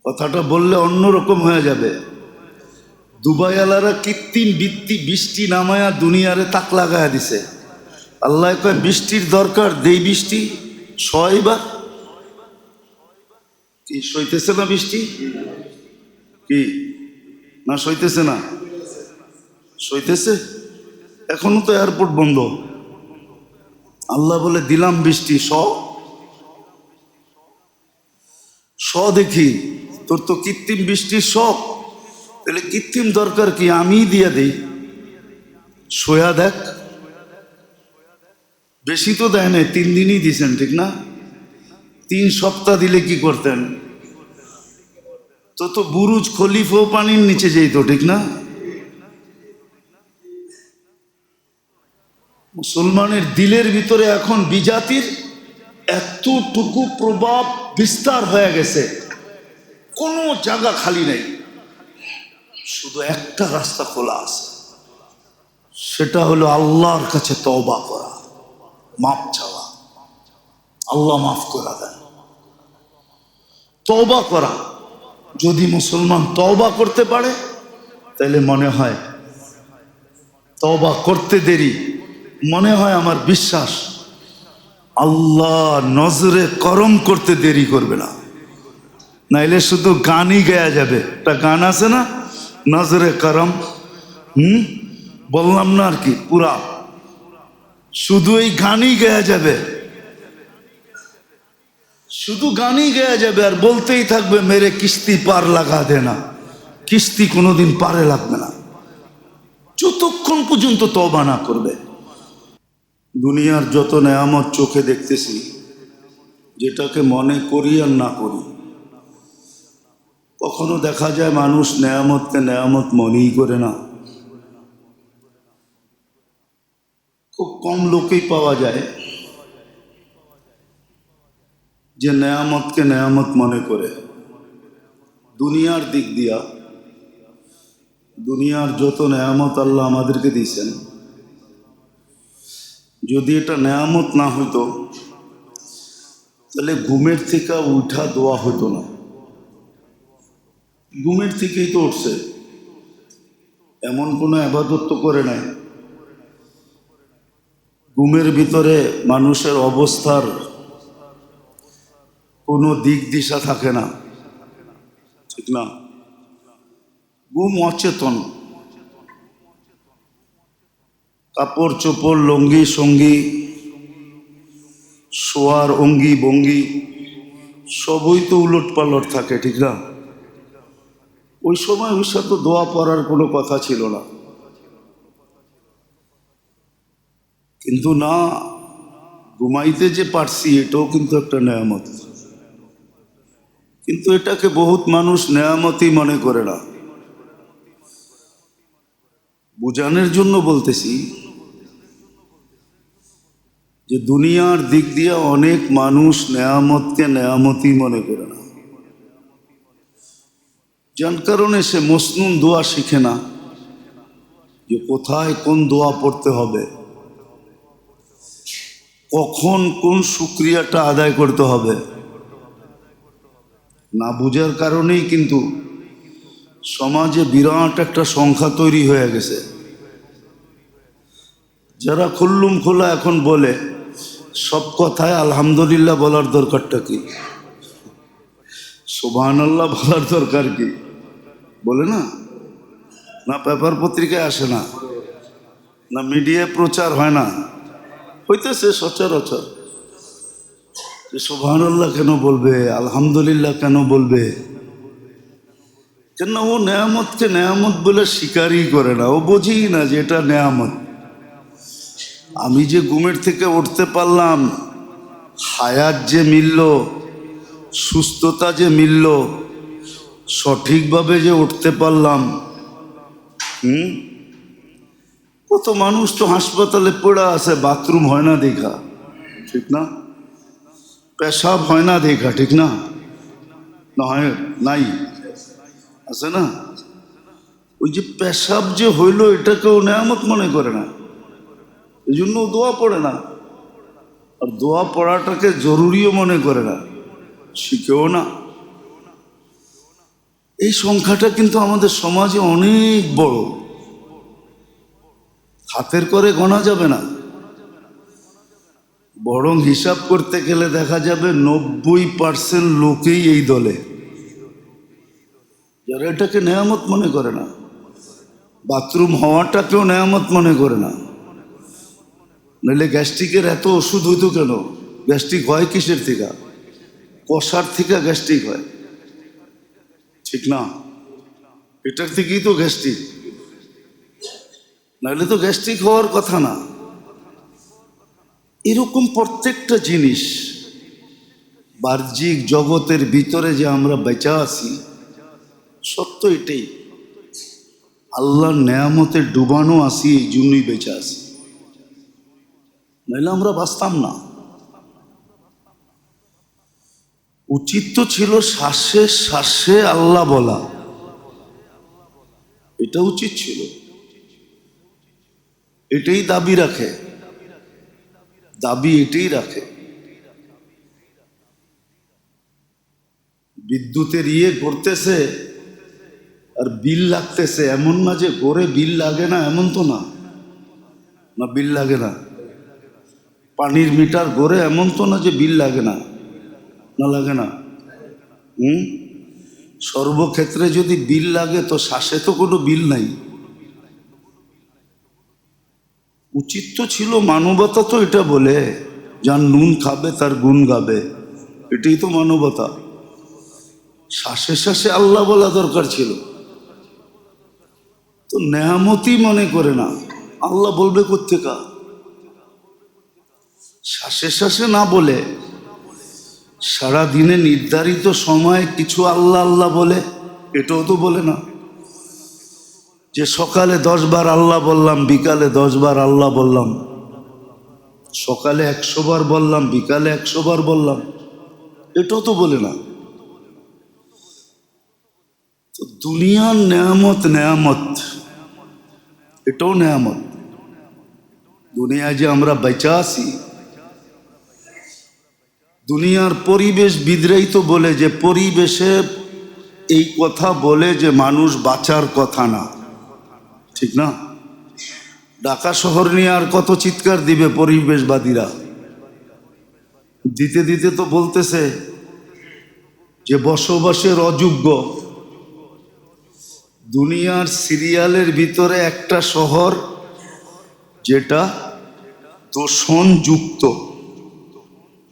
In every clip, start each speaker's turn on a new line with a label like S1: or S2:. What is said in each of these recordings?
S1: কথাটা বললে অন্যরকম হয়ে যাবে। দুবাইওয়ালারা কৃত্রিম বৃষ্টি নামায়া দুনিয়ারে তাক লাগায়া দিছে। আল্লাহ কয় বৃষ্টির দরকার, দেই বৃষ্টি। ছয়বার কি সইতেছে না বৃষ্টি? কি না সইতেছে না? সইতেছে। এখনো তো এয়ারপোর্ট বন্ধ। আল্লাহ বলে দিলাম বৃষ্টি, দেখি তোর তো কৃত্রিম বৃষ্টির শখ, তাহলে কৃত্রিম দরকার কি, আমি দিয়ে দেই। সোয়া দেখ, বেশি তো দেয় নাই, 3 দিনই দিছেন, ঠিক না? 3 সপ্তাহ দিলে কি করতেন? তো বুরুজ খলিফাও পানির নিচে যেত, ঠিক না? মুসলমানের দিলের ভিতরে এখন বিজাতির এতটুকু প্রভাব বিস্তার হয়ে গেছে, কোনো জায়গা খালি নেই, শুধু একটা রাস্তা খোলা আছে, সেটা হলো আল্লাহর কাছে তওবা করা, মাপ চাওয়া। আল্লাহ মাফ করা দেন, তওবা করা। যদি মুসলমান তওবা করতে পারে, তাহলে মনে হয় তওবা করতে দেরি, মনে হয় আমার বিশ্বাস আল্লাহ নজরে করম করতে দেরি করবে না। নাইলে শুধু গানই গায়া যাবে। একটা গান আছে না, নজরে করম, বললাম না আর কি, পুরা শুধু এই গানই গায়া যাবে, শুধু গানই গায়া যাবে আর বলতেই থাকবে মেরে কিস্তি পার লাগা দেনা। কিস্তি কোনোদিন পারে লাগবে না যতক্ষণ পর্যন্ত তওবা না করবে। দুনিয়ার যত নেয়ামত চোখে দেখতেছি, যেটাকে মনে করি আর না করি, কখনো দেখা যায় মানুষ নেয়ামতকে নেয়ামত মনেই করে না। খুব কম লোকেই পাওয়া যায় যে নেয়ামতকে নেয়ামত মনে করে। দুনিয়ার দিক দিয়া দুনিয়ার যত নেয়ামত আল্লাহ আমাদেরকে দিয়েছেন, যদি এটা নেয়ামত না হইতো, তাহলে ঘুমের থেকে উঠা দোয়া হতো না। ঘুমের থেকেই তো উঠছে, এমন কোনো ইবাদত তো করে নাই। ঘুমের ভিতরে মানুষের অবস্থার কোনো দিক দিশা থাকে না, ঠিক না? ঘুম অচেতন, কাপড় চোপড় লঙ্গি সঙ্গী শোয়ার অঙ্গি ভঙ্গি সবই তো উলট পালট থাকে, ঠিক না? ওই সময় ওর সাথে দোয়া পড়ার কোনো কথা ছিল না, কিন্তু না, ঘুমাইতে যে পারছি এটাও কিন্তু একটা নেয়ামত। কিন্তু এটাকে বহুত মানুষ নেয়ামতই মনে করে না। বুঝানোর জন্য বলতেছি যে দুনিয়ার দিক দিয়ে অনেক মানুষ নেয়ামতকে নেয়ামতই মনে করে না, যার কারণে সে মসনুন দোয়া শিখে না, যে কোথায় কোন দোয়া পড়তে হবে, কখন কোন শুকরিয়াটা আদায় করতে হবে। না বুঝার কারণেই কিন্তু সমাজে বিরাট একটা সংখ্যা তৈরি হয়ে গেছে, যারা খুল্লুম খোলা এখন বলে সব কথায় আলহামদুলিল্লাহ বলার দরকারটা কি, সুবহানাল্লাহ বলার দরকার কি, বলে না? না পেপার পত্রিকায় আসে না, না মিডিয়ায় প্রচার হয় না, হইতেছে সচরাচর। সুবহানাল্লাহ কেন বলবে, আলহামদুলিল্লাহ কেন বলবে? কেন ও নেয়ামতকে নেয়ামত বলে স্বীকারই করে না, ও বোঝেই না যে এটা নেয়ামত। আমি যে ঘুমের থেকে উঠতে পারলাম, হায়াত যে মিলল, সুস্থতা যে মিলল, সঠিকভাবে যে উঠতে পারলাম, কত মানুষ তো হাসপাতালে পড়ে আছে, বাথরুম হয় না দেখা, ঠিক না? পেশাব হয় না দেখা, ঠিক না? না হয় নাই, আছে না? ওই যে পেশাব যে হইল, এটাকেও নেয়ামত মনে করে না, এই জন্য দোয়া পড়ে না। আর দোয়া পড়াটাকে জরুরিও মনে করে না, শিখেও না। এই সংখ্যাটা কিন্তু আমাদের সমাজে অনেক বড়, হাতের করে গোনা যাবে না। বরং হিসাব করতে গেলে দেখা যাবে 90% লোকেই এই দলে, যারা এটাকে নেয়ামত মনে করে না। বাথরুম হওয়াটাকেও নেয়ামত মনে করে না। নইলে গ্যাস্ট্রিকের এত ওষুধ হইতো কেন? গ্যাস্ট্রিক হয় কিসের থেকে? কষার থেকে গ্যাস্ট্রিক হয়, ঠিক না? এটার থেকেই তো গ্যাস্ট্রিক, নাহলে তো গ্যাস্ট্রিক হওয়ার কথা না। এরকম প্রত্যেকটা জিনিস বাহ্যিক জগতের ভিতরে যে আমরা বেঁচে আছি, সত্য এটাই, আল্লাহর নেয়ামতে ডুবানো আছি, এই জন্যই বেঁচে আছি, নাহলে আমরা বাঁচতাম না। উচিত তো ছিল শ্বাসে শ্বাসে আল্লাহ বলা, এটা উচিত ছিল। এটাই দাবি রাখে, দাবি এটাই রাখে। বিদ্যুতের করতেছে আর বিল লাগতেছে, এমন না যে গড়ে বিল লাগে না, এমন তো না, না বিল লাগে না। পানির মিটার গড়ে, এমন তো না যে বিল লাগে না, না লাগে না। সর্বক্ষেত্রে যদি বিল লাগে তো শ্বাসে তো কোনো বিল নাই। উচিত তো ছিল, মানবতা তো এটা বলে, যার নুন খাবে তার গুণ গাবে, এটাই তো মানবতা। শ্বাসে শ্বাসে আল্লাহ বলা দরকার ছিল, তো নেয়ামতই মনে করে না। আল্লাহ বলবে কোত্থেকা? শ্বাসে শ্বাসে না বলে সারা দিনে নির্ধারিত সময় কিছু আল্লাহ আল্লাহ বলে, এটাও তো বলে না। যে সকালে 10 বার আল্লাহ বললাম, বিকালে 10 বার আল্লাহ বললাম, সকালে 100 বার বললাম, বিকালে 100 বার বললাম, এটাও তো বলে না। তো দুনিয়ার নেয়ামত, নেয়ামত এটাও নেয়ামত। দুনিয়ায় যে আমরা বেঁচে আছি, দুনিয়ার পরিবেশবিদরাই তো বলে যে পরিবেশে এই কথা বলে যে মানুষ বাঁচার কথা না, ঠিক না? ঢাকা শহর নিয়ে আর কত চিৎকার দিবে পরিবেশবাদীরা? দিতে দিতে তো বলতেছে যে বসবাসের অযোগ্য। দুনিয়ার সিরিয়ালের ভিতরে একটা শহর যেটা দূষণযুক্ত,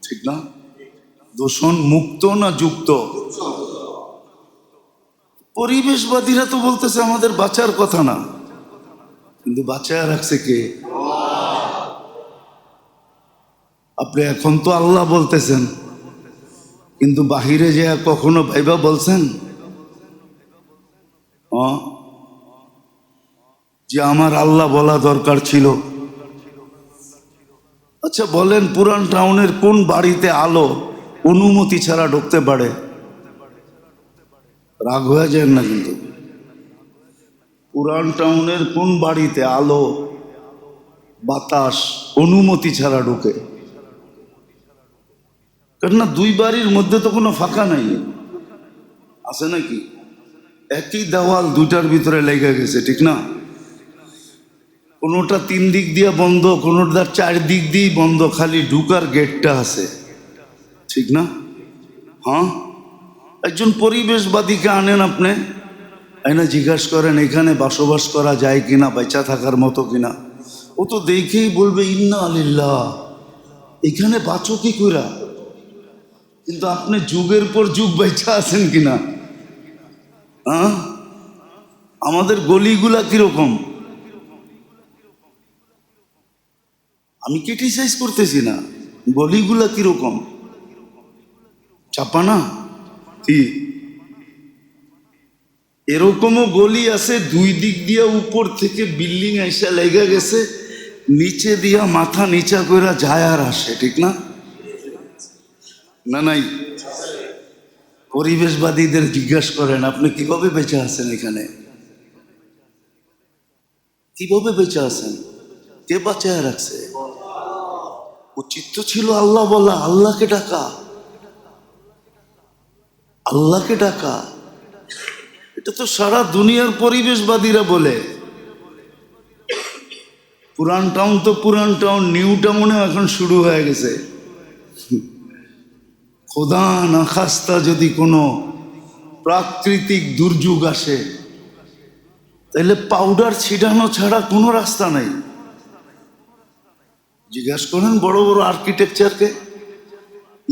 S1: ঠিক না? দূষণ মুক্ত না যুক্ত? পরিবেশবাদীরা তো বলতেছে আমাদের বাঁচার কথা না, কিন্তু বাঁচায় রাখছে কে? আপনি এখন তো আল্লাহ বলতেছেন, কিন্তু বাহিরে যে কখনো ভাইবা বলছেন যে আমার আল্লাহ বলা দরকার ছিল? আচ্ছা বলেন, পুরান টাউনের কোন বাড়িতে আলো অনুমতি ছাড়া ঢুকতে পারে? রাগ হয়ে যায় না কিন্তু? পুরান টাউনের কোন বাড়িতে আলো বাতাস অনুমতি ছাড়া ঢুকে? কেননা 2 বাড়ির মধ্যে তো কোনো ফাঁকা নাই, আছে নাকি? একই দেওয়াল, 2টার ভিতরে লেগে গেছে, ঠিক না? কোনোটা 3 দিক দিয়ে বন্ধ, কোনোটা 4 দিক দিয়েই বন্ধ, খালি ঢুকার গেটটা আছে, ঠিক না? হ্যাঁ, একজন পরিবেশবাদীকে আনেন আপনি, আইনা জিজ্ঞাসা করেন এখানে বসবাস করা যায় কিনা, বেঁচা থাকার মতো কিনা। ও তো দেখেই বলবে ইন্না আলিল্লাহ, এখানে বাঁচো কি কইরা? কিন্তু আপনি যুগের পর যুগ বেঁচা আছেন কিনা? হ্যাঁ, আমাদের গলিগুলা কিরকম? আমি ক্রিটিসাইজ করতেছি না, গলিগুলা কিরকম? চাপা না কি? এরকমও গলি আছে 2 দিক দিয়ে উপর থেকে বিল্ডিং এসে লেগে গেছে, নিচে দিয়া মাথা নিচা করে যায় আর আসে, ঠিক না? না নাই? পরিবেশবাদীদের জিজ্ঞাসা করেন আপনি কিভাবে বেঁচে আছেন, এখানে কিভাবে বেঁচে আছেন? কে বাঁচায় রাখছে? উচিত তো ছিল আল্লাহ বলা, আল্লাহকে ডাকা, আল্লাহকে ডাকা। এটা তো সারা দুনিয়ার পরিবেশবাদীরা বলে। পুরান টাউন তো পুরান টাউন, নিউ টাউনেও এখন শুরু হয়ে গেছে। খোদা না খাস্তা যদি কোনো প্রাকৃতিক দুর্যোগ আসে, তাহলে পাউডার ছিটানো ছাড়া কোনো রাস্তা নাই। জিজ্ঞাসা করেন বড় বড় আর্কিটেকচারকে,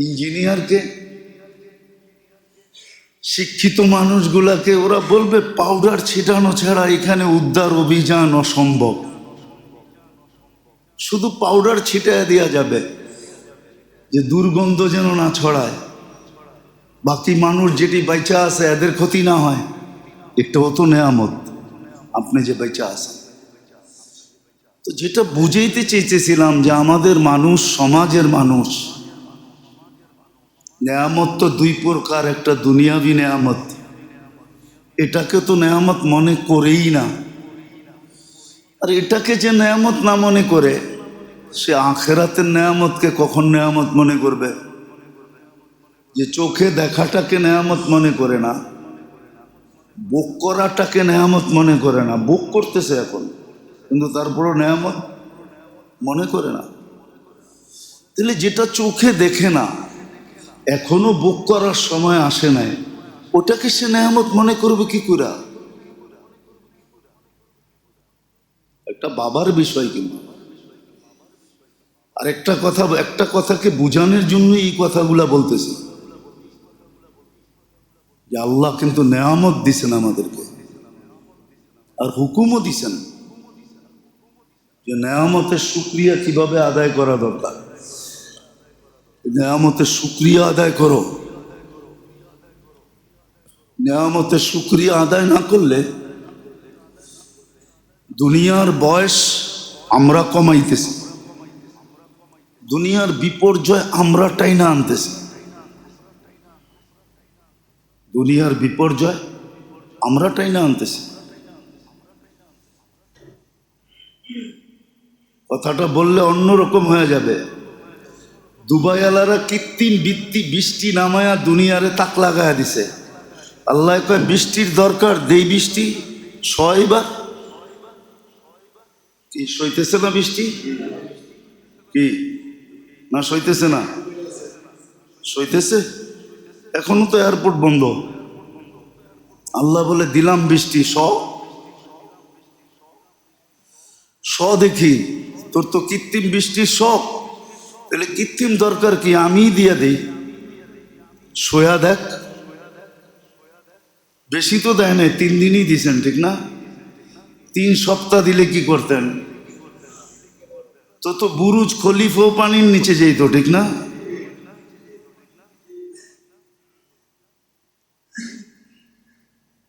S1: ইঞ্জিনিয়ারকে, শিক্ষিত মানুষগুলাকে, ওরা বলবে পাউডার ছিটানো ছাড়া এখানে উদ্ধার অভিযান অসম্ভব। শুধু পাউডার ছিটায় দেওয়া যাবে যে দুর্গন্ধ যেন না ছড়ায়, বাকি মানুষ যেটি বাইচা আছে এদের ক্ষতি না হয়। এটাও তো নেয়ামত, আপনি যে বাইচা আছেন। তো যেটা বুঝাইতে চেয়েছিলাম যে আমাদের মানুষ, সমাজের মানুষ, নেয়ামত তো দুই প্রকার, একটা দুনিয়াবি নেয়ামত, এটাকে তো নেয়ামত মনে করেই না। আর এটাকে যে নেয়ামত না মনে করে, সে আখেরাতের নেয়ামতকে কখন নেয়ামত মনে করবে? যে চোখে দেখাটাকে নেয়ামত মনে করে না, ভোগ করাটাকে নেয়ামত মনে করে না, ভোগ করতেছে এখন, কিন্তু তারপরও নেয়ামত মনে করে না। তাহলে যেটা চোখে দেখে না, এখনো ভোগ করার সময় আসে নাই, ওটাকে সে নেয়ামত মনে করবে কি করে? একটা বাবার বিষয়। কিন্তু আর একটা কথাকে বোঝানোর জন্য এই কথাগুলা বলতেছি যে আল্লাহ কিন্তু নেয়ামত দিছেন আমাদেরকে, আর হুকুমও দিছেন যে নেয়ামতের শুকরিয়া কিভাবে আদায় করা দরকার। নেয়ামতের শুকরিয়া আদায় করো। নেয়ামতের শুকরিয়া আদায় না করলে দুনিয়ার বয়স আমরা কমাইতেছি, দুনিয়ার বিপর্যয় আমরা টাইনা আনতেছি। দুনিয়ার বিপর্যয় আমরা টাইনা আনতেছি। কথাটা বললে অন্যরকম হয়ে যাবে। দুবাইওয়ালারা কৃত্রিম বৃষ্টি নামায়া দুনিয়ারে তাক লাগায়া দিছে। আল্লাহ কয় বৃষ্টির দরকার, দেই বৃষ্টি। ছয়বার কি সইতেছে না বৃষ্টি? কি না সইতেছে না? সইতেছে। এখনো তো এয়ারপোর্ট বন্ধ। আল্লাহ বলে দিলাম বৃষ্টি, দেখি তোর তো কৃত্রিম বৃষ্টির শখ, তাহলে কৃত্রিম দরকার কি, আমি দিয়ে দেই, সোয়া দেখ। বেশি তো দেয় নাই, 3 দিনই দিছেন, ঠিক না? 3 সপ্তাহ দিলে কি করতেন? তো বুরুজ খলিফাও পানির নিচে যেত, ঠিক না?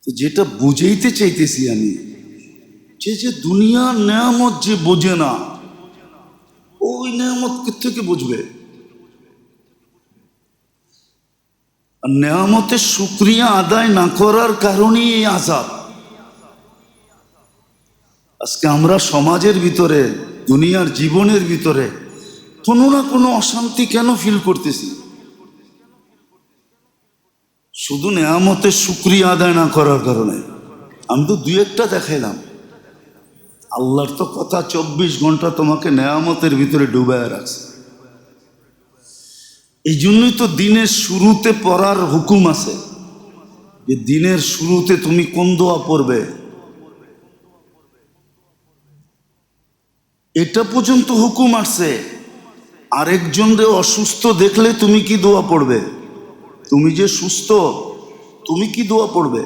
S1: তো যেটা বুঝাইতে চাইতেছি আমি, যে দুনিয়ার নেয়ামত যে বোঝে না, ওই নেয়ামত থেকে বুঝবে। আর নেয়ামতের শুকরিয়া আদায় না করার কারণেই এই আযাব। আজকে আমরা সমাজের ভিতরে, দুনিয়ার জীবনের ভিতরে কোনো না কোনো অশান্তি কেন ফিল করতেছি? শুধু নেয়ামতের শুকরিয়া আদায় না করার কারণে। আমি তো 2-1টা দেখাইলাম। আল্লাহর তো কথা 24 ঘন্টা তোমাকে নেয়ামতের ভিতরে ডুবায় রাখছে। এই জন্যই তো দিনের শুরুতে পড়ার হুকুম আছে, যে দিনের শুরুতে তুমি কোন দোয়া পড়বে। এটা পর্যন্ত হুকুম আসছে। আরেকজনরে অসুস্থ দেখলে তুমি কি দোয়া পড়বে? তুমি যে সুস্থ, তুমি কি দোয়া পড়বে?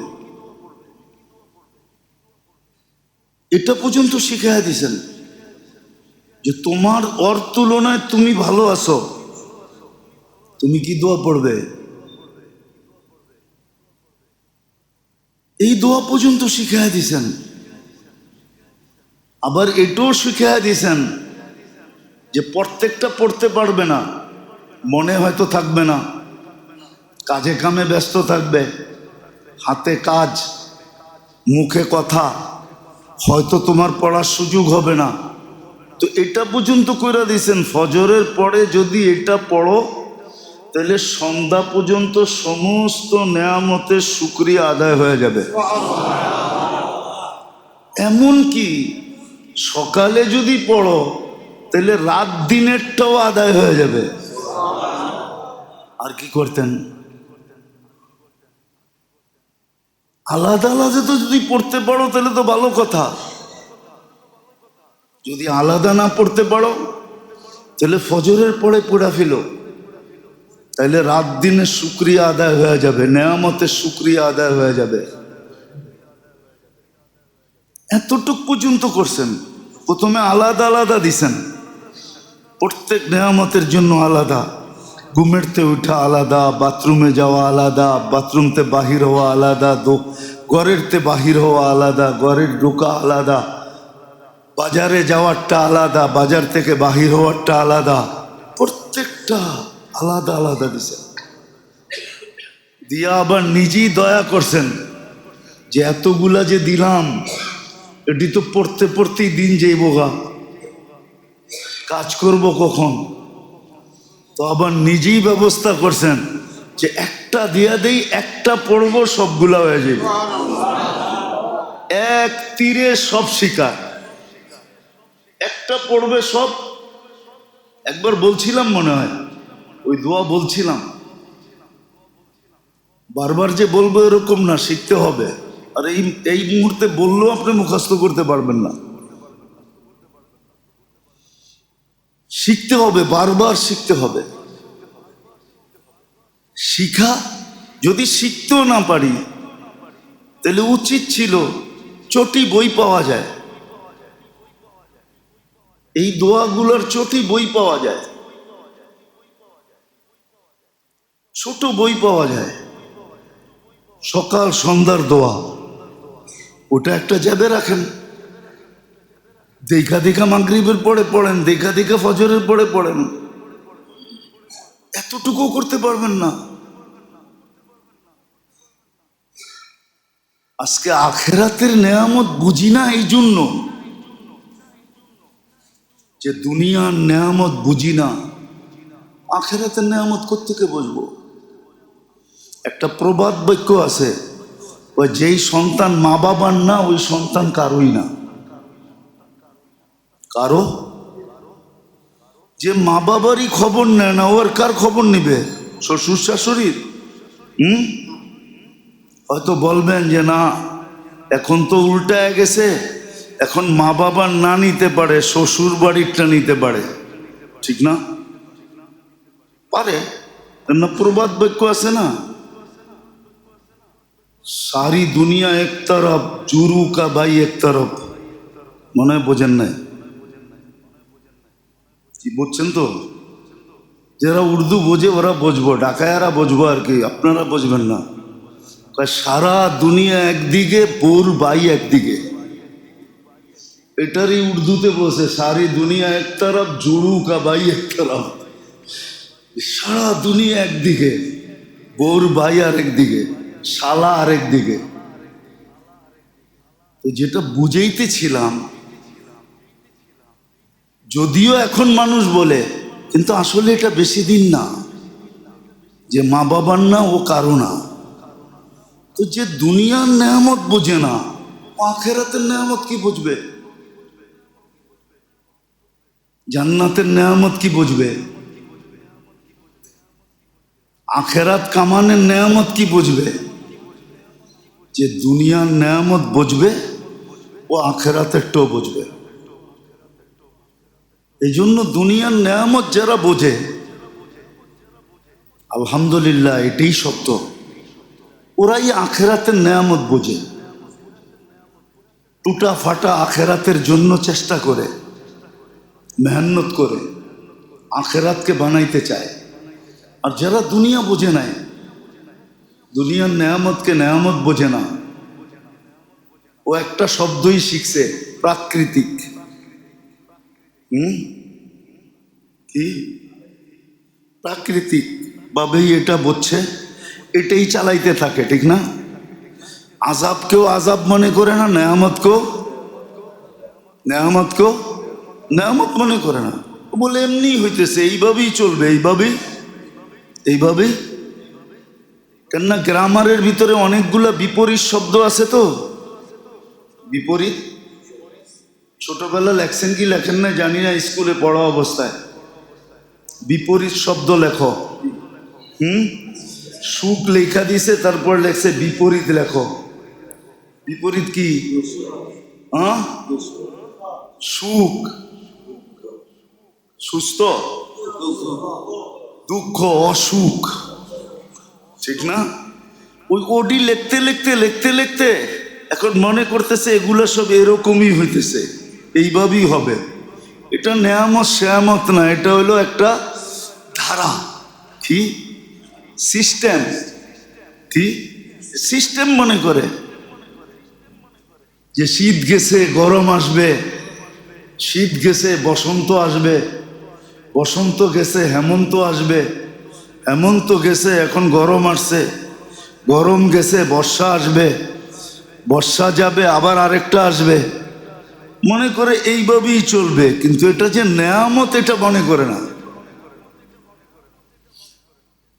S1: এটা পর্যন্ত শিখাইয়া দিছেন যে তোমার ওর তুলনায় তুমি ভালো আছো, তুমি কি দোয়া পড়বে। এই দোয়া পর্যন্ত শিখাইয়া দিছেন। আবার এটাও শিখাইয়া দিছেন যে প্রত্যেকটা পড়তে পারবে না, মনে হয়তো থাকবে না, কাজে কামে ব্যস্ত থাকবে, হাতে কাজ, মুখে কথা, হয়তো তোমার পড়ার সুযোগ হবে না। তো এটা পর্যন্ত কইরা দিয়েছেন, ফজরের পরে যদি এটা পড়ো তাহলে সন্ধ্যা পর্যন্ত সমস্ত নেয়ামতের শুকরিয়া আদায় হয়ে যাবে। এমন কি সকালে যদি পড়ো তাহলে রাত দিনেরটাও আদায় হয়ে যাবে। আর কি করতেন? আলাদা আলাদা তো যদি পড়তে পারো তাহলে তো ভালো কথা। যদি আলাদা না পড়তে পারো তাহলে ফজরের পরে পড়া ফেলো, তাহলে রাত দিনের শুকরিয়া আদায় হয়ে যাবে, নেয়ামতের শুকরিয়া আদায় হয়ে যাবে। এতটুক পর্যন্ত করছেন। প্রথমে আলাদা আলাদা দিছেন, প্রত্যেক নেয়ামতের জন্য আলাদা। ঘুমেরতে উঠা আলাদা, বাথরুমে যাওয়া আলাদা, বাথরুমতে বাহির হওয়া আলাদা, ঘরেরতে বাহির হওয়া আলাদা, ঘরের ঢোকা আলাদা, বাজারে যাওয়ারটা আলাদা, বাজার থেকে বাহির হওয়ারটা আলাদা, প্রত্যেকটা আলাদা আলাদা দিছেন। দিয়া আবার নিজেই দয়া করছেন যে এতগুলা যে দিলাম এটি তো পড়তে পড়তেই দিন যাইব গা, কাজ করব কখন? তো আবার নিজেই ব্যবস্থা করছেন যে একটা দিয়া দেই, একটা পড়বো, সবগুলা হয়ে যাবে। এক তীরে সব শিকার, একটা পড়বে সব। একবার বলছিলাম মনে হয়, ওই দোয়া বলছিলাম, বারবার যে বলবো এরকম না, শিখতে হবে। আর এই মুহূর্তে বললেও আপনি মুখস্থ করতে পারবেন না, শিখতে হবে, বারবার শিখতে হবে। শিখা যদি শিখতেও না পারি তাহলে উচিত ছিল চটি বই পাওয়া যায়, এই দোয়াগুলোর চটি বই পাওয়া যায়, ছোট বই পাওয়া যায়, সকাল সন্ধ্যার দোয়া, ওটা একটা জ্যাবে রাখেন। দেখা দেখা মাগরিবের পরে পড়েন, দেখা দেখা ফজরের পরে পড়েন, এতটুকু করতে পারবেন না। আজকে আখেরাতের নেয়ামত বুঝি না, এই জন্য যে দুনিয়ার নেয়ামত বুঝি না, আখেরাতের নেয়ামত কোত্থেকে বুঝবো? একটা প্রবাদ বাক্য আছে, ওই যেই সন্তান মা বাবার না ওই সন্তান কারোই না। কারো যে মা বাবারই খবর নেয় না, ও আর কার খবর নিবে? শ্বশুর শাশুড়ির? হয়তো বলবেন যে না, এখন তো উল্টায় গেছে, এখন মা বাবার না নিতে পারে, শ্বশুর বাড়িরটা নিতে পারে, ঠিক না? পারে না, প্রবাদ বাক্য আছে না, সারি দুনিয়া এক তরফ, জুরু কা ভাই এক তরফ। মনে হয় বোঝেন নাই? কি বুঝছেন? তো যারা উর্দু বোঝে ওরা বুঝবো, ঢাকায়ারা বুঝবো আর কি, আপনারা বুঝবেন না। সারা দুনিয়া একদিকে, বোর ভাই একদিকে, এটারই উর্দুতে বসে সারি দুনিয়া এক তরফ, জুড়ু কা ভাই এক তরফ। সারা দুনিয়া একদিকে, বোর ভাই আর একদিকে, শালা আর একদিকে। তো যেটা বুঝাইতেছিলাম, যদিও এখন মানুষ বলে, কিন্তু আসলে এটা বেশি দিন না যে মা বাবার না ও কারো না। তো যে দুনিয়ার নেয়ামত বোঝে না, ও আখেরাতের নেয়ামত কি বুঝবে? জান্নাতের নেয়ামত কি বুঝবে? আখেরাত কামানের নেয়ামত কি বুঝবে? যে দুনিয়ার নেয়ামত বুঝবে ও আখেরাতেরটাও বুঝবে। এই জন্য দুনিয়ার নেয়ামত যারা বোঝে, আলহামদুলিল্লাহ এটাই সত্য, ওরাই আখেরাতের নেয়ামত বোঝে। টুটা ফাটা আখেরাতের জন্য চেষ্টা করে, মেহনত করে আখেরাতকে বানাইতে চায়। আর যারা দুনিয়া বোঝে নাই, দুনিয়ার নেয়ামতকে নেয়ামত বোঝে না, ও একটা শব্দই শিখছে, প্রাকৃতিক। কি প্রাকৃতিক ভাবেই এটা বুঝছে, এটাই চালাইতে থাকে, ঠিক না? আজাবকেও আজাব মনে করে না, নেয়ামতকেও নেয়ামত মনে করে না। বলে এমনি হইতেছে, এইভাবেই চলবে, এইভাবেই। কেননা গ্রামারের ভিতরে অনেকগুলা বিপরীত শব্দ আছে তো। বিপরীত ছোটবেলা লেখছেন কি লেখেন না জানি না, স্কুলে পড়া অবস্থায় বিপরীত শব্দ লেখো। সুখ লেখা দিছে, তারপর লেখছে বিপরীত লেখো। বিপরীত কি? সুখ, সুস্থ, দুঃখ, অসুখ, ঠিক না? ওই ওডি লিখতে লিখতে লিখতে লিখতে এখন মনে করতেছে এগুলো সব এরকমই হইতেছে, এইভাবেই হবে। এটা নেয়ামত শেয়ামত না, এটা হলো একটা ধারা। কি সিস্টেম? কি সিস্টেম মনে করে যে শীত গেছে গরম আসবে, শীত গেছে বসন্ত আসবে, বসন্ত গেছে হেমন্ত আসবে, হেমন্ত গেছে এখন গরম আসছে, গরম গেছে বর্ষা আসবে, বর্ষা যাবে আবার আরেকটা আসবে, মনে করে এইভাবেই চলবে। কিন্তু এটা যে নেয়ামত এটা মনে করে না।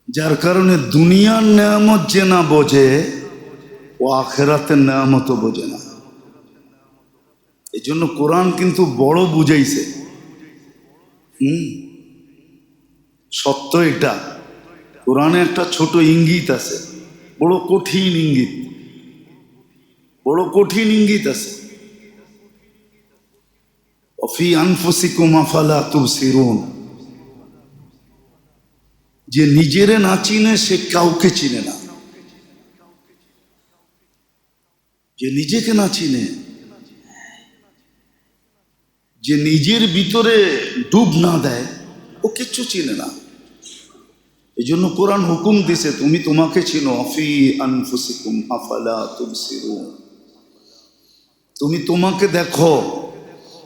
S1: যার কারণে দুনিয়ার নেয়ামত যে না বোঝে, ও আখেরাতের নেয়ামতও বোঝে না। এই জন্য কোরআন কিন্তু বড় বুঝাইছে। সত্য এটা। কোরআনে একটা ছোট ইঙ্গিত আছে, বড় কঠিন ইঙ্গিত, বড় কঠিন ইঙ্গিত আছে। অফি আনফুসিকুম আফালা তুবসিরুন। যে নিজেরে না চিনে সে কাউকে চিনে না। যে নিজেকে না চিনে, যে নিজের ভিতরে ডুব না দেয়, ও কিচ্ছু চিনে না। এই জন্য কোরআন হুকুম দিছে তুমি তোমাকে চিনো। অফি আনফুসিকুম আফালা তুবসিরুন। তুমি তোমাকে দেখো,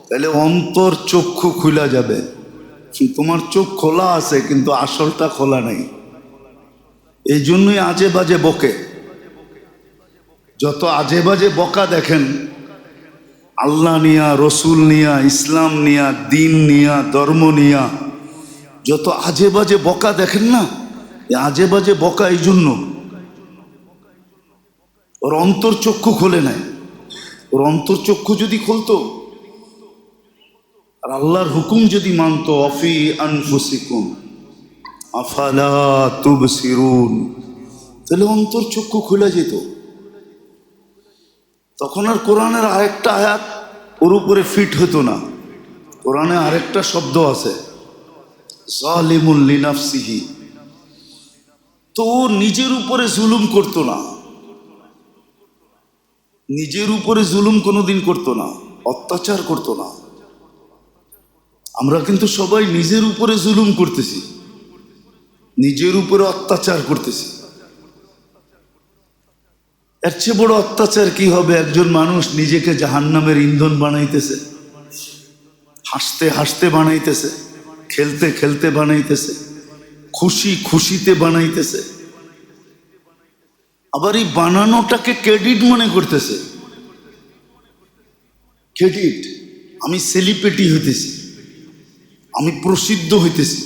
S1: তাহলে অন্তর চক্ষু খুলে যাবে। তোমার চোখ খোলা আছে কিন্তু আসলটা খোলা নেই। এই জন্যই আজে বাজে বকে। যত আজে বাজে বকা দেখেন, আল্লাহ নিয়া, রসুল নিয়া, ইসলাম নিয়া, দিন নিয়া, ধর্ম নিয়া, যত আজে বাজে বকা দেখেন না, আজে বাজে বকা এই জন্য ওর অন্তর চক্ষু খোলে নাই। ওর অন্তর চক্ষু যদি খুলতো আর আল্লাহর হুকুম যদি মানতো, অফি আনফুসিকুম আফালা তুবসিরুন, তাহলে অন্তর চক্ষু খুলে যেত। তখন আর কোরআনের আরেকটা আয়াত ওর উপরে ফিট হতো না। কোরআনে আরেকটা শব্দ আছে, যালিমুন লিনাফসিহি। তো নিজের উপরে জুলুম করতো না, নিজের উপরে জুলুম কোনোদিন করতো না, অত্যাচার করতো না। আমরা কিন্তু সবাই নিজের উপরে জুলুম করতেছি, নিজের উপরে অত্যাচার করতেছি। এর চেয়ে বড় অত্যাচার কি হবে? একজন মানুষ নিজেকে জাহান্নামের ইন্ধন বানাইতেছে, হাসতে হাসতে বানাইতেছে, খেলতে খেলতে বানাইতেছে, খুশি খুশিতে বানাইতেছে। আবার এই বানানোটাকে ক্রেডিট মনে করতেছে। ক্রেডিট, আমি সেলিব্রিটি হইতেছি, আমি প্রসিদ্ধ হইতেছি,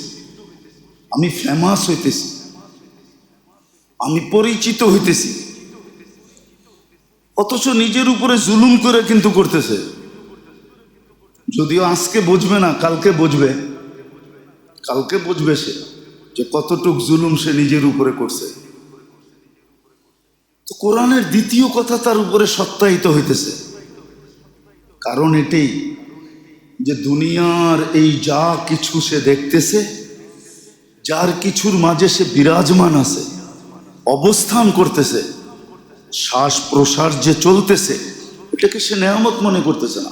S1: আমি ফেমাস হইতেছি, আমি পরিচিত হইতেছি। অথচ নিজের উপরে জুলুম করে কিন্তু করতেছে। যদিও আজকে বুঝবে না, কালকে বুঝবে। কালকে বুঝবে সে যে কতটুক জুলুম সে নিজের উপরে করছে। তো কোরআনের দ্বিতীয় কথা তার উপরে সত্যায়িত হইতেছে। কারণ এটাই যে দুনিয়ার এই যা কিছু সে দেখতেছে, যার কিছুর মাঝে সে বিরাজমান আছে, অবস্থান করতেছে, শ্বাস প্রশ্বাস যে চলতেছে, এটাকে সে নেয়ামত মনে করতেছে না।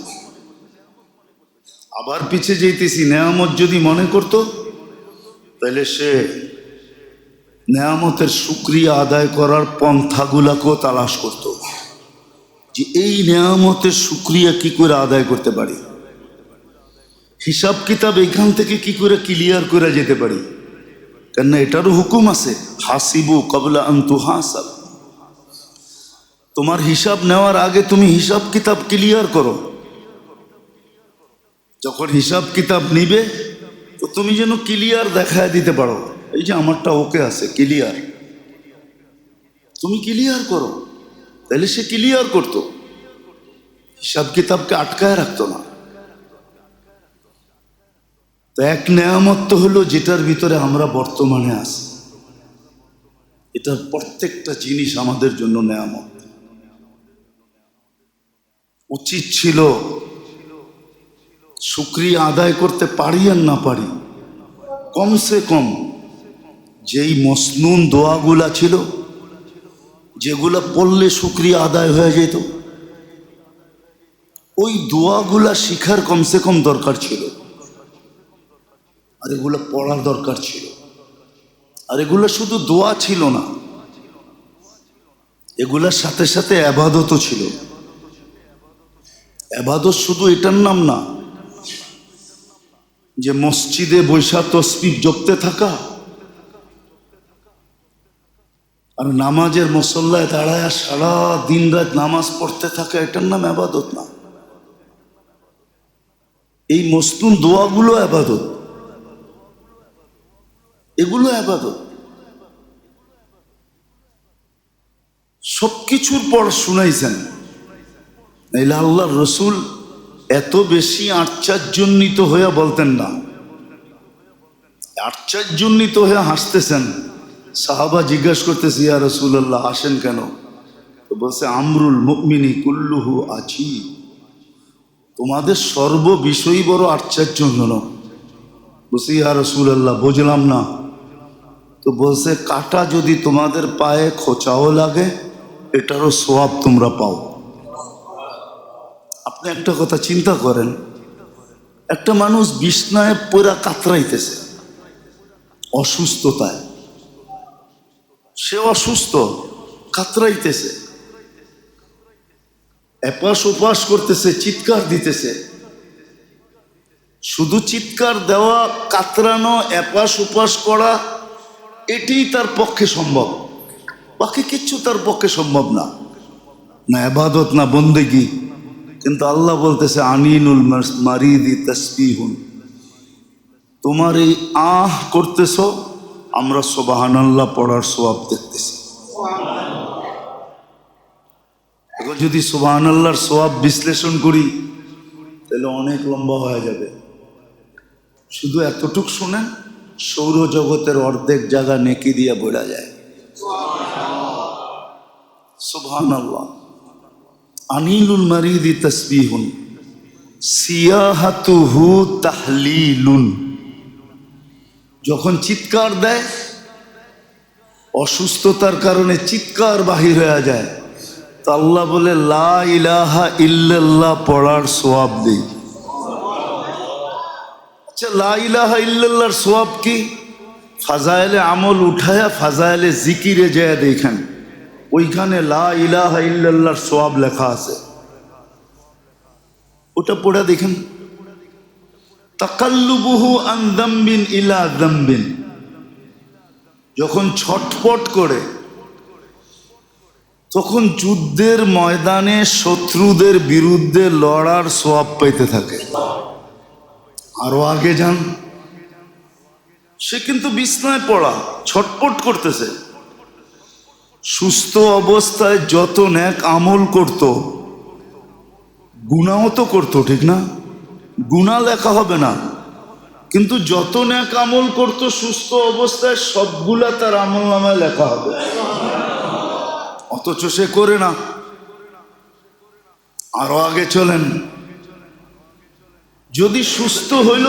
S1: আবার পিছিয়ে যেতেছি, নেয়ামত যদি মনে করত তাহলে সে নেয়ামতের শুকরিয়া আদায় করার পন্থাগুলাকেও তালাশ করত, যে এই নেয়ামতের শুকরিয়া কি করে আদায় করতে পারি, হিসাব কিতাব এখান থেকে কি করে ক্লিয়ার করে যেতে পারি। কেননা এটারও হুকুম আছে, হাসিবু কবলা আন তুহাসাব। তোমার হিসাব নেওয়ার আগে তুমি হিসাব কিতাব ক্লিয়ার করো। যখন হিসাব কিতাব নিবে তো তুমি যেন ক্লিয়ার দেখায় দিতে পারো, এই যে আমারটা ওকে আছে, ক্লিয়ার, তুমি ক্লিয়ার করো, তাহলে সে ক্লিয়ার করতো, হিসাব কিতাবকে আটকায় রাখতো না। তো এক নেয়ামত তো হলো যেটার ভিতরে আমরা বর্তমানে আছি, এটার প্রত্যেকটা জিনিস আমাদের জন্য নেয়ামত। উচিত ছিল শুকরিয়া আদায় করতে পারি আর না পারি, কমসে কম যেই মসনুন দোয়াগুলা ছিল, যেগুলা পড়লে শুকরিয়া আদায় হয়ে যেত, ওই দোয়াগুলা শিখার কমসে কম দরকার ছিল, আর এগুলো পড়ার দরকার ছিল। আর এগুলো শুধু দোয়া ছিল না, এগুলার সাথে সাথে ইবাদতও ছিল। ইবাদত শুধু এটার নাম না যে মসজিদে বৈশা তসবিহ জপতে থাকা আর নামাজের মুসল্লায় দাঁড়ায় সারা দিন রাত নামাজ পড়তে থাকা, এটার নাম ইবাদত না। এই মসনুন দোয়াগুলো ইবাদত, এগুলো ইবাদত। সবকিছুর পর শুনাইছেন, নাইলে আল্লাহর রসুল এত বেশি আশ্চর্যান্বিত হয়ে বলতেন না। আশ্চর্যান্বিত হয়ে হাসতেছেন, সাহাবা জিজ্ঞাসা করতেছে, ইয়া রাসূলুল্লাহ আসেন কেন? তো বলছে, আমরুল মুমিনি কুল্লুহু আজীব, তোমাদের সর্ব বিষয়ই বড় আশ্চর্যজনক। বলছে, ইয়া রাসূলুল্লাহ বুঝলাম না। তো বলছে, কাটা যদি তোমাদের পায়ে খোঁচাও লাগে এটারও সওয়াব তোমরা পাও। আপনি একটা কথা চিন্তা করেন, একটা মানুষ বিছনায় পুরা কাতরাইতেছে অসুস্থতায়, সে অসুস্থ, কাতরাইতেছে, এপাশ ওপাশ করতেছে, চিৎকার দিতেছে। শুধু চিৎকার দেওয়া, কাতরানো, এপাশ ওপাশ করা, এটি তার পক্ষে সম্ভব, বাকি কিচ্ছু তার পক্ষে সম্ভব না, না ইবাদত না বন্দেগি। কিন্তু আল্লাহ বলতেছে, আনিনুল মারিদি তাসবিহুন, তোমার এই আহ করতেছ, আমরা সুবহানাল্লাহ পড়ার সওয়াব দেখতেছি। এখন যদি সুবহানাল্লাহর সওয়াব বিশ্লেষণ করি তাহলে অনেক লম্বা হয়ে যাবে। শুধু এতটুক শুনেন, সৌরজগতের অর্ধেক জায়গা নেকি দিয়ে বোঝা যায়। সুবহানাল্লাহ। আনিলুল মারিদি তাসবিহুন সিয়াহাতুহু তাহলিলুন, যখন চিৎকার দেয়, অসুস্থতার কারণে চিৎকার বাহির হয়ে যায়, তো আল্লাহ বলে লা ইলাহা ইল্লাল্লাহ পড়ার সওয়াব দেই। আচ্ছা, লা ইলাহা ইল্লাল্লাহর সওয়াব কি? ফাজাইলে আমল উঠায়া ফাজাইলে জিকিরে যায় দেখেন, ওইখানে লা ইলাহা ইল্লাল্লাহর সওয়াব লেখা আছে, ওটা পড়ে দেখেন। তাকাল্লুবুহু আন যামবিন ইলা যামবিন, যখন ছটপট করে, তখন যুদ্ধের ময়দানে শত্রুদের বিরুদ্ধে লড়ার সওয়াব পাইতে থাকে। আরো আগে যান, সে কিন্তু বিছনায় পড়া, ছটপট করতেছে, সুস্থ অবস্থায় যত নেক আমল করত, গুনাহও তো করতো, ঠিক না? গুনাহ লেখা হবে না, কিন্তু যত নেক আমল করত সুস্থ অবস্থায় সবগুলা তার আমল নামায় লেখা হবে, অথচ সে করে না। আরো আগে চলেন, যদি সুস্থ হইল,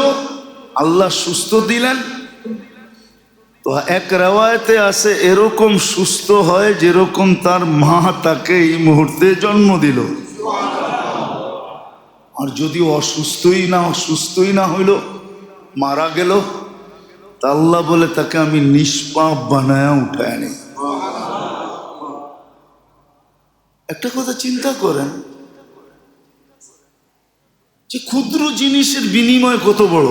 S1: আল্লাহ সুস্থ দিলেন, তো এক রেওয়ায়েতে আছে এরকম সুস্থ হয় যেরকম তার মা তাকে এই মুহূর্তে জন্ম দিল। আর যদি সুস্থই না হইল, মারা গেল, তা আল্লাহ বলে তাকে আমি নিষ্পাপ বানায়া উঠায় আনি। একটা কথা চিন্তা করেন যে ক্ষুদ্র জিনিসের বিনিময় কত বড়,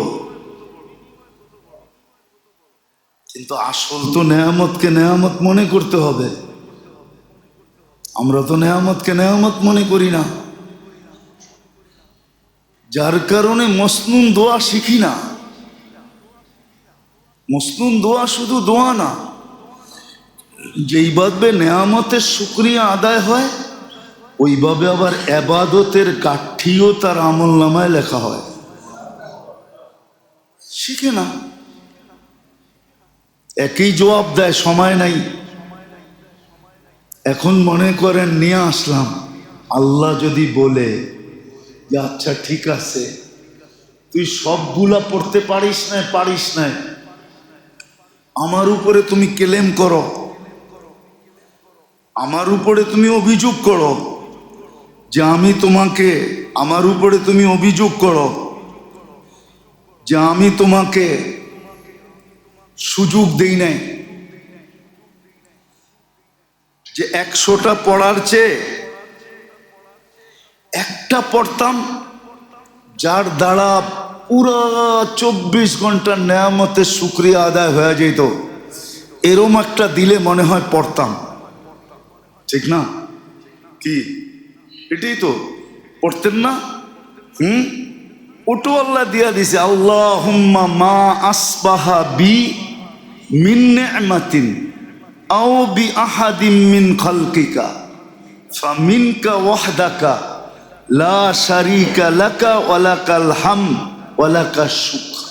S1: কিন্তু আসল তো নেয়ামতকে নেয়ামত মনে করতে হবে। আমরা তো নেয়ামতকে নেয়ামত মনে করি না, যার কারণে মসনুন দোয়া শিখি না। মসনুন দোয়া শুধু দোয়া না, যেইভাবে নেয়ামতের শুকরিয়া আদায় হয় ওইভাবে আবার এবাদতের গাঠিও তার আমল নামায় লেখা হয়। শিখে না, একই জবাব দেয়, সময় নাই। এখন মনে করেন নিয়ে আসলাম, আল্লাহ যদি বলে যে আচ্ছা ঠিক আছে তুই সবগুলা পড়তে পারিস না, আমার উপরে তুমি ক্লেম করো, আমার উপরে তুমি অভিযোগ করো যে আমি তোমাকে, আমার উপরে তুমি অভিযোগ করো যে আমি তোমাকে সুযোগ দেই নাই, যে 100টা পড়ার চেয়ে একটা পড়তাম যার দ্বারা পুরা 24 ঘন্টার নেয়ামতের শুকরিয়া আদায় হয়ে যেত, এরম একটা দিলে মনে হয় পড়তাম, ঠিক না? কি এটাই তো পড়তেন না? ওটো আল্লাহ দিয়া দিছে, আল্লাহুম্মা মা আসবাহা বি মিন নি'মাতিন আও বি আহাদিম মিন খালকিকা ফামিনকা ওয়াহদাকা লা শারীকা লাকা ওয়া লাকাল হামদ ওয়া লাকাশ শুকর।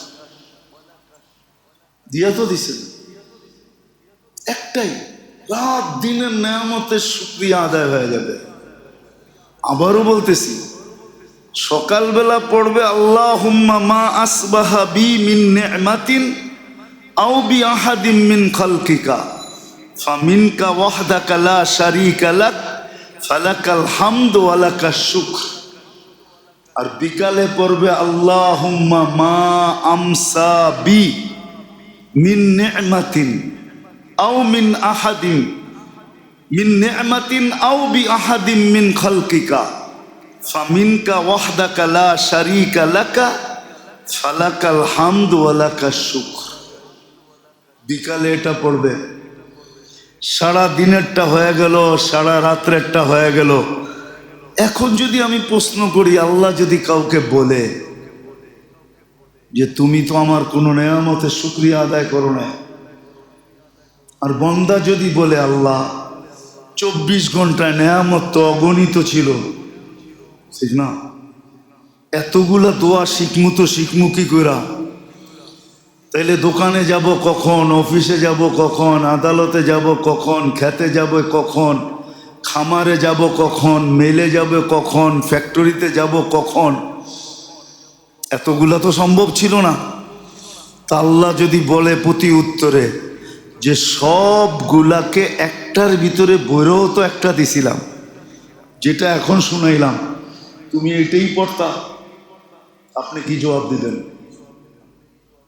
S1: দিয়া তো দিছেন একটাই, রাত দিনের নেয়ামতের শুকরিয়া আদায় হয়ে যাবে। আবারও বলতেছি, সকালবেলা পড়বে আল্লাহুম্মা মা আসবাহা বি মিন নি'মাতিন আও বি আহাদিম মিন খালকিকা ফামিনকা ওয়াহদাকা লা শারীকা লাক ফালাকাল হামদু ওয়া লাকাশ শুকর। আর বিকালে পড়বে আল্লাহুম্মা মা আমসা বি মিন নি'মাতিন আও মিন আহাদিম মিন নি'মাতিন আও বি আহাদিম মিন খালকিকা ফামিনকা ওয়াহদাকা লা শারীকা লাকা ফালাকাল হামদু ওয়া লাকাশ শুকর। বিকালে এটা পড়বে, সারা দিনেরটা হয়ে গেল, সারা রাত্রেরটা হয়ে গেল। এখন যদি আমি প্রশ্ন করি, আল্লাহ যদি কাউকে বলে যে তুমি তো আমার কোনো নেয়ামতের শুকরিয়া আদায় করো না, আর বন্দা যদি বলে আল্লাহ 24 ঘন্টায় নেয়ামত তো অগণিত ছিল, ঠিক না? এতগুলা দোয়া শিখমু কি কইরা? তাইলে দোকানে যাব কখন, অফিসে যাব কখন, আদালতে যাব কখন, খেতে যাব কখন, খামারে যাব কখন, মেলে যাব কখন, ফ্যাক্টরিতে যাব কখন? এতগুলা তো সম্ভব ছিল না। তা আল্লাহ যদি বলে প্রতি উত্তরে যে সবগুলাকে একটার ভিতরে বইরেও তো একটা দিছিলাম, যেটা এখন শুনাইলাম, তুমি এটাই পড়তা, আপনি কি জবাব দিবেন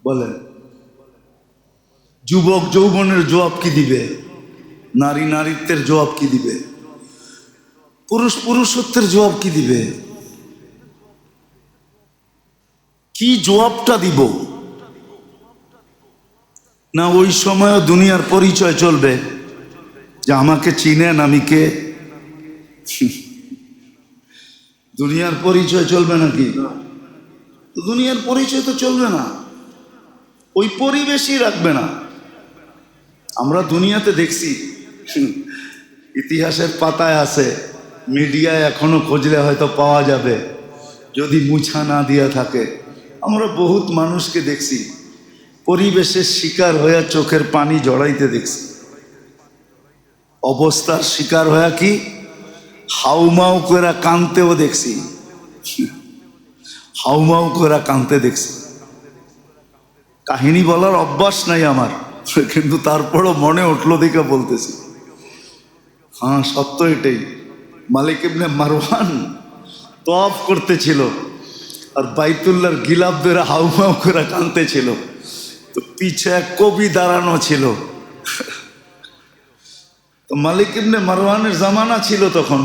S1: বলেন? যুবক যৌবনের জবাব কি দিবে? নারী নারীত্বের জবাব কি দিবে? পুরুষ পুরুষত্বের জবাব কি দিবে? কি জবাবটা দিব? না ওই সময় দুনিয়ার পরিচয় চলবে যে আমাকে চিনেন আমি কে? দুনিয়ার পরিচয় চলবে নাকি? দুনিয়ার পরিচয় তো চলবে না, ওই পরিবেশই রাখবে না। আমরা দুনিয়াতে দেখছি, ইতিহাসের পাতায় আছে, মিডিয়ায় এখনো খুঁজলে হয়তো পাওয়া যাবে যদি মুছা না দিয়া থাকে। আমরা বহুত মানুষকে দেখছি পরিবেশের শিকার হয়ে চোখের পানি জড়াইতে দেখছি, অবস্থার শিকার হয়ে কি হাউমাউ করে কানতেও দেখছি, হাউমাউ করে কানতে দেখছি। কাহিনী বলার অভ্যাস নাই আমার, কিন্তু তারপরও মনে উঠলো দেখে বলতেছি। হ্যাঁ সত্য এটাই। মালিক ইবনে মারওয়ান তওয়াফ করতেছিল আর বাইতুল্লাহর গিলাফ ধরে হাউমাউ করে কানতেছিল, তো পিছে এক কবি দাঁড়ানো ছিল। তো মালিক ইবনে মারওয়ানের জামানা ছিল তখন,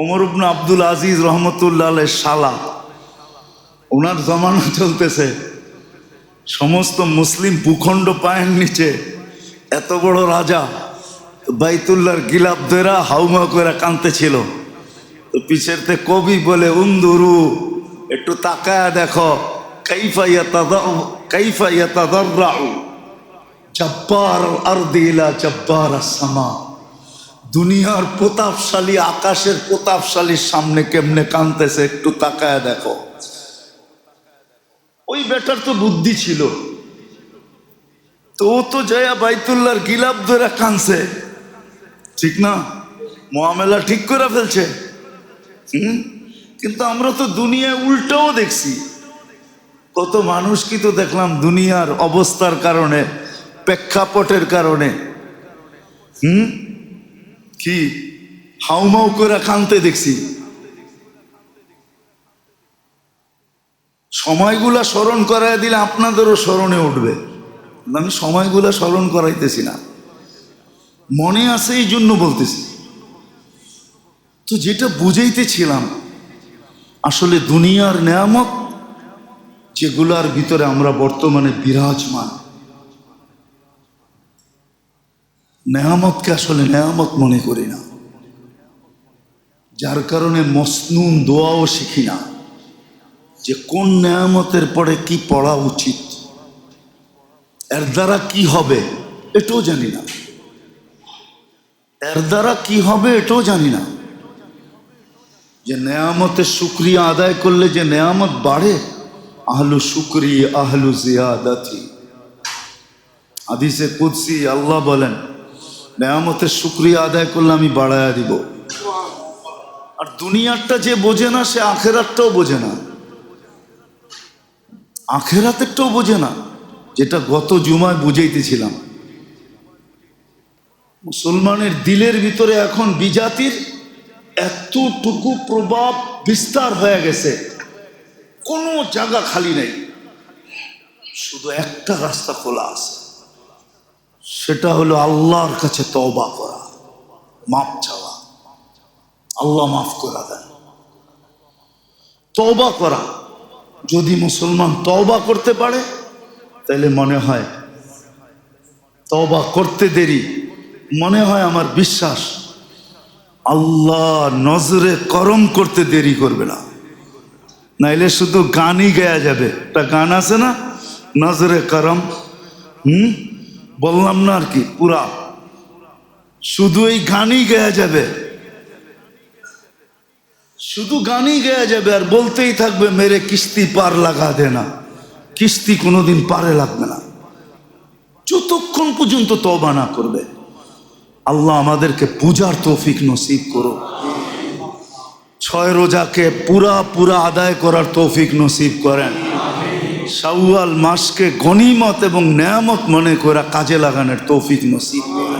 S1: ওমর ইবনে আব্দুল আজিজ রহমতুল্লাহ আলাইহির শালা, ওনার জামানা চলতেছে। সমস্ত মুসলিম ভূখণ্ড পায়ের নিচে, এত বড় রাজা বাইতুল্লাহর গিলাফ ধরা হাউমাউ করে কাঁদতেছিল। তো পিছেরতে কবি বলে, উন্দুরু, একটু তাকায়া দেখো, কাইফা ইয়াতাদাররাউ জব্বার আরদি ইলা জব্বার আস-সামা। দুনিয়ার প্রতাপশালী, আকাশের প্রতাপশালীর সামনে কেমনে কাঁদতেছে একটু তাকায় দেখো। ওই বেটার তো বুদ্ধি ছিল, তো ও তো জয়া বাইতুল্লাহর গিলাপ ধরে কাঁদছে, ঠিক না? মুআমেলা ঠিক করে ফেলছে। কিন্তু আমরা তো দুনিয়ায় উল্টাও দেখছি। কত মানুষ কি তো দেখলাম দুনিয়ার অবস্থার কারণে, প্রেক্ষাপটের কারণে কি হাউমাউ করে কাঁদতে দেখছি। সময়গুলা স্মরণ করাই দিলে আপনাদেরও স্মরণে উঠবে। আমি সময়গুলা স্মরণ করাইতেছি না, মনে আছে এই জন্য বলতেছি। তো যেটা বুঝাইতেছিলাম, আসলে দুনিয়ার নেয়ামত যেগুলার ভিতরে আমরা বর্তমানে বিরাজমান, নেয়ামতকে আসলে নেয়ামত মনে করি না, যার কারণে মসনুন দোয়াও শিখি না, যে কোন নেয়ামতের পরে কি পড়া উচিত, এর দ্বারা কি হবে এটাও জানি না, এর দ্বারা কি হবে এটাও জানি না। যে নেয়ামতের শুকরিয়া আদায় করলে যে নেয়ামত বাড়ে, আহলু শুকরি আহলু জিয়াদাতি। হাদিসে কুদসি আল্লাহ বলেন, নেয়ামতের শুকরিয়া আদায় করলে আমি বাড়ায়া দিব। আর দুনিয়ারটা যে বোঝে না সে আখেরাতটাও বোঝে না, আখেরাতেরটাও বোঝে না, যেটা গত জুমায় বুঝাইতেছিলাম। মুসলমানের দিলের ভিতরে এখন বিজাতির এতটুকু প্রভাব বিস্তার হয়ে গেছে, কোনো জায়গা খালি নেই, শুধু একটা রাস্তা খোলা আছে, সেটা হলো আল্লাহর কাছে তওবা করা, মাফ চাওয়া। আল্লাহ মাফ করা দেন, তওবা করা। যদি মুসলমান তওবা করতে পারে তাহলে মনে হয়, তওবা করতে দেরি, মনে হয় আমার বিশ্বাস আল্লাহ নজরে করম করতে দেরি করবে না। নাইলে শুধু গানই গায়া যাবে। একটা গান আছে না, নজরে করম, বললাম না আর কি, পুরা শুধু এই গানই গায়া যাবে, শুধু গানই গায়া যাবে, আর বলতেই থাকবে মেরে কিস্তি পার লাগা দেনা। কিস্তি কোনোদিন পারে লাগবে না যতক্ষণ পর্যন্ত তওবা না করবে। আল্লাহ আমাদেরকে পূজার তৌফিক নসিব করো, 6 রোজাকে পুরা আদায় করার তৌফিক নসিব করেন, শাওয়াল মাসকে গনিমত এবং নেয়ামত মনে করে কাজে লাগানোর তৌফিক নসিব করেন।